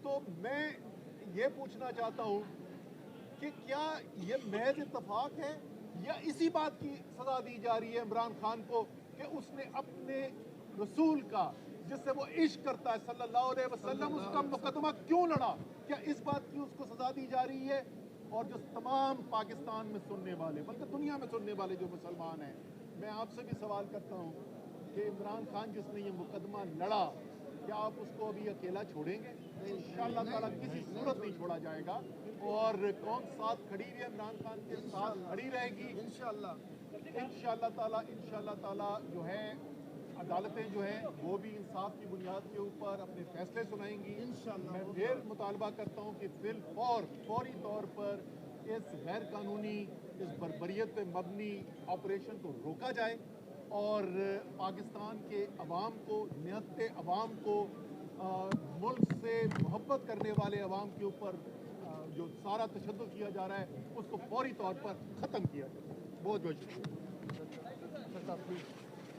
तो मैं ये पूछना चाहता हूँ कि क्या ये महज इत्तफाक है या इसी बात की सजा दी जा रही है इमरान खान को कि उसने अपने रसूल का, जिससे वो इश्क करता है सल्लल्लाहु अलैहि वसल्लम, उसका मुकदमा क्यों लड़ा? क्या इस बात की उसको सजा दी जा रही है? और जो तमाम पाकिस्तान में सुनने वाले, बल्कि दुनिया में सुनने वाले जो मुसलमान हैं, मैं आपसे भी सवाल करता हूँ कि इमरान खान जिसने ये मुकदमा लड़ा, क्या आप उसको अभी अकेला छोड़ेंगे? इंशाअल्लाह ताला किसी सूरत नहीं छोड़ा जाएगा और कौम साथ खड़ी हुई है, इमरान खान के साथ खड़ी रहेगी इंशाअल्लाह ताला जो है अदालतें जो हैं वो भी इंसाफ की बुनियाद के ऊपर अपने फैसले सुनाएंगी। मैं फिर मुतालबा करता हूँ कि फौरी तौर पर इस गैर कानूनी, इस बर्बरियत पे मबनी ऑपरेशन को रोका जाए और पाकिस्तान के अवाम को, निहत्ते अवाम को, मुल्क से मोहब्बत करने वाले अवाम के ऊपर जो सारा तशद्दुद किया जा रहा है उसको फौरी तौर पर ख़त्म किया जाए। बहुत बहुत शुक्रिया।